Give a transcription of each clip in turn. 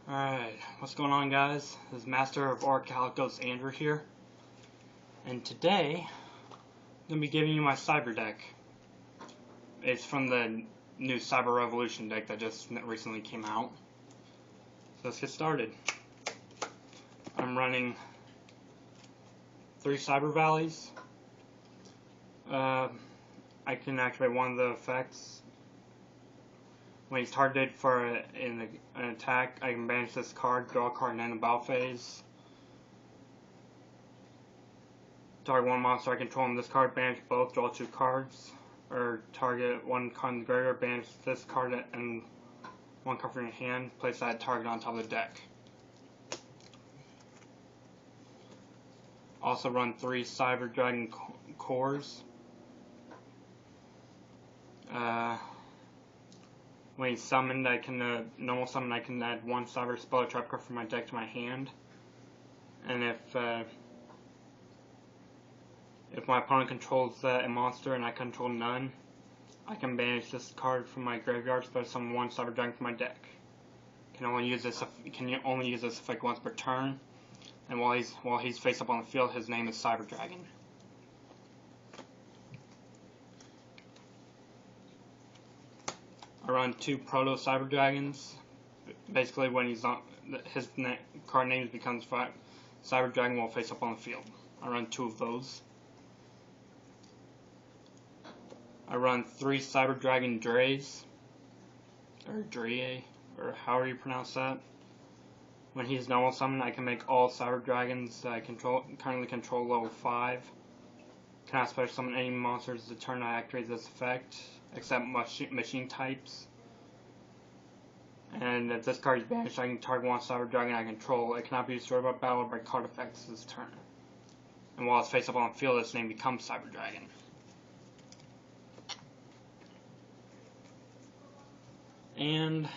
Alright, what's going on, guys? This is Master of Orichalcos Andrew here, and today I'm going to be giving you my Cyber deck. It's from the new Cyber Revolution deck that just recently came out. So let's get started. I'm running 3 Cyber Valleys. I can activate one of the effects. When he's targeted for an attack, I can banish this card, draw a card, and end the battle phase. Target one monster I control on this card, banish both, draw 2 cards. Or target one card in the graveyard, banish this card and 1 card from your hand, place that target on top of the deck. Also run 3 Cyber Dragon cores. When he's summoned, I can normal summon. I can add 1 Cyber Spell or Trap card from my deck to my hand, and if my opponent controls a monster and I control none, I can banish this card from my graveyard, special summon 1 Cyber Dragon from my deck. Can only use this effect once per turn, and while he's face up on the field, his name is Cyber Dragon. I run 2 Proto Cyber Dragons. Basically, when he's on, his card name becomes Cyber Dragon while face up on the field. I run 2 of those. I run 3 Cyber Dragon Dreys, or Dreye, or however you pronounce that. When he's normal summoned, I can make all Cyber Dragons that I currently control level 5. Cannot special summon any monsters the turn I activate this effect, except machine types. And if this card is banished, I can target 1 Cyber Dragon I control. It cannot be destroyed by battle or by card effects this turn. And while it's face up on the field, its name becomes Cyber Dragon. And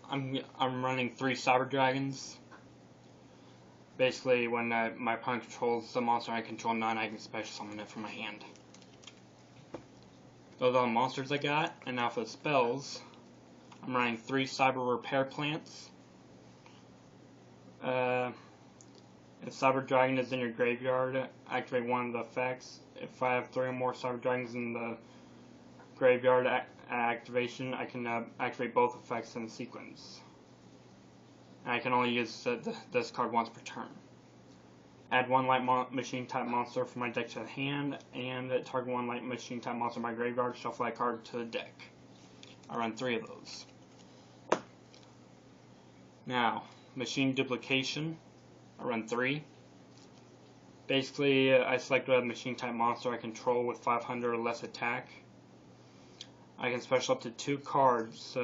I'm running 3 Cyber Dragons. Basically, when my opponent controls the monster I control none, I can special summon it from my hand. Those are the monsters I got, and now for the spells, I'm running 3 Cyber Repair Plants. If Cyber Dragon is in your graveyard, activate one of the effects. If I have 3 or more Cyber Dragons in the graveyard activation, I can activate both effects in sequence. And I can only use this card once per turn. Add 1 light machine type monster from my deck to the hand, and target 1 light machine type monster in my graveyard, shuffle that card to the deck. I run 3 of those. Now, machine duplication, I run 3. Basically, I select a machine type monster I control with 500 or less attack. I can special up to 2 cards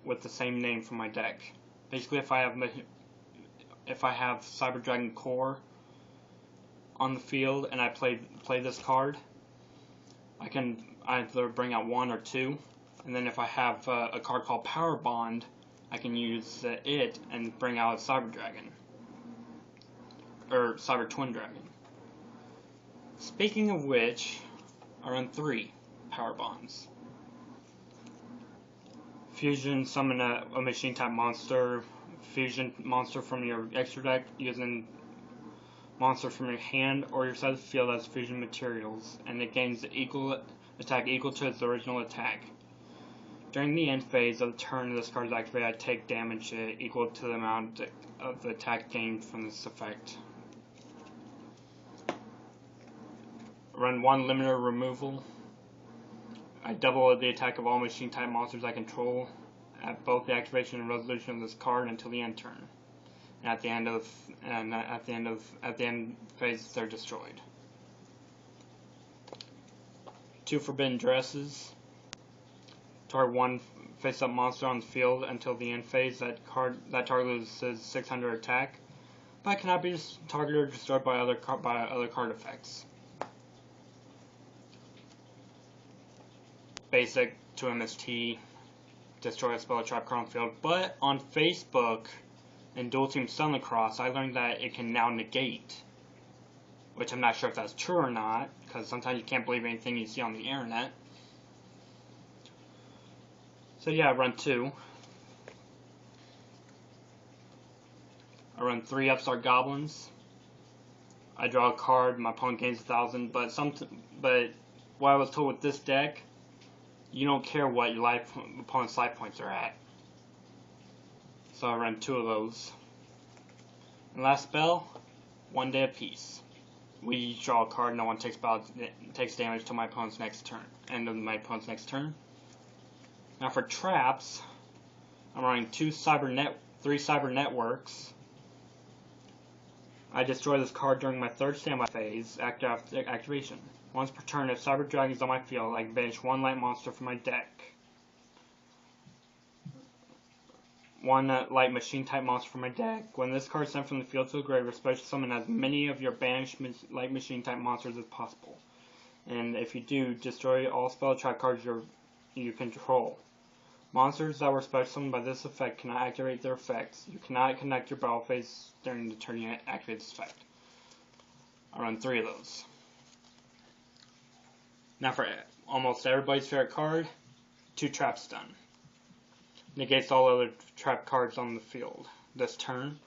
with the same name from my deck. Basically, if I have Cyber Dragon Core on the field and I play this card, I can either bring out 1 or 2, and then if I have a card called Power Bond, I can use it and bring out a Cyber Dragon, or Cyber Twin Dragon. Speaking of which, I run 3 Power Bonds. Fusion, summon a machine type monster, fusion monster from your extra deck using monster from your hand or your side of the field as fusion materials, and it gains attack equal to its original attack. During the end phase of the turn this card is activated, I take damage equal to the amount of the attack gained from this effect. Run 1 limiter removal. I double the attack of all machine type monsters I control at both the activation and resolution of this card until the end turn. And at the end phase they're destroyed. 2 forbidden dresses. Target 1 face up monster on the field until the end phase. That target loses 600 attack, but it cannot be targeted or destroyed by other card effects. Basic to MST, destroy a spell or trap card on the field. But on Facebook and Dual Team Sunlacrosse, I learned that it can now negate, which I'm not sure if that's true or not, because sometimes you can't believe anything you see on the internet. So yeah, run 2. I run 3 Upstart Goblins. I draw a card, my opponent gains 1,000, but what I was told with this deck, you don't care what your opponent's life points are at. So I run 2 of those. And last spell, 1 day of peace. We each draw a card, no one takes damage till my opponent's next turn. End of my opponent's next turn. Now for traps, I'm running 3 Cyber Networks. I destroy this card during my 3rd standby phase after activation. Once per turn, if Cyber Dragon is on my field, I can banish 1 light monster from my deck. 1 light machine type monster from my deck. When this card is sent from the field to the graveyard, special summon as many of your banished light machine type monsters as possible. And if you do, destroy all spell trap cards you control. Monsters that were special summoned by this effect cannot activate their effects. You cannot connect your battle phase during the turn you activate this effect. I run 3 of those. Now for almost everybody's favorite card, 2 Trap Stun. Negates all other trap cards on the field. This turn,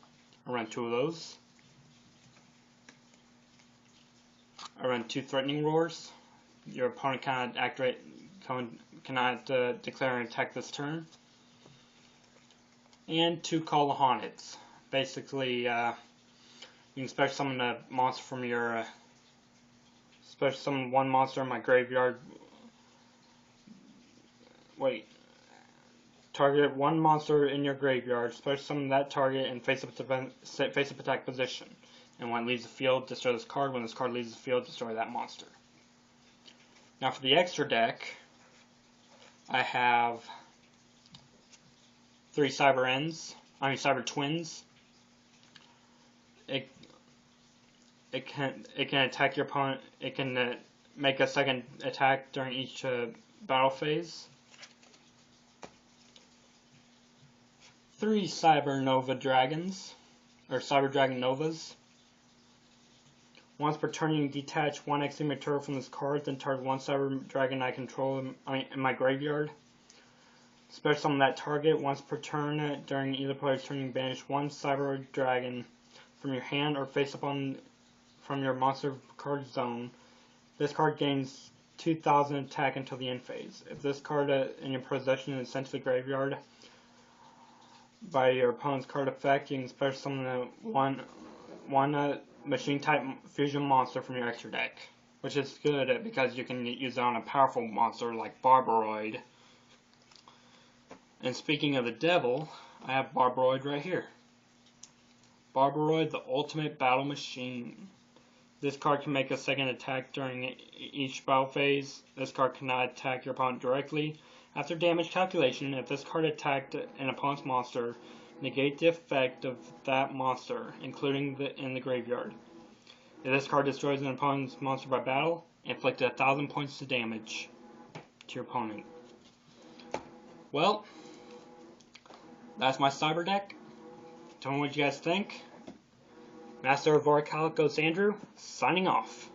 I run 2 of those. I run 2 Threatening Roars. Your opponent cannot declare an attack this turn. And 2 Call the Haunted. Basically, you can special summon a monster from your special summon 1 monster in my graveyard. Target 1 monster in your graveyard, special summon that target in face-up attack position. And when it leaves the field, destroy this card. When this card leaves the field, destroy that monster. Now for the extra deck, I have 3 Cyber Twins. It can attack your opponent. It can make a second attack during each battle phase. 3 Cyber Nova Dragons, or Cyber Dragon Novas. Once per turn, you can detach 1 Extreme Turtle from this card, then target 1 Cyber Dragon I control in my graveyard. Special summon that target. Once per turn, during either player's turn, you can banish 1 Cyber Dragon from your hand or face up from your monster card zone. This card gains 2,000 attack until the end phase. If this card in your possession is sent to the graveyard by your opponent's card effect, you can special summon one machine type fusion monster from your extra deck, which is good because you can use it on a powerful monster like Barboroid. And speaking of the devil, I have Barboroid right here. Barboroid, the ultimate battle machine. This card can make a second attack during each battle phase. This card cannot attack your opponent directly. After damage calculation, if this card attacked an opponent's monster, negate the effect of that monster, including in the graveyard. If this card destroys an opponent's monster by battle, inflict 1,000 points of damage to your opponent. Well, that's my Cyber deck. Tell me what you guys think. Master of Orichalcos Andrew, signing off.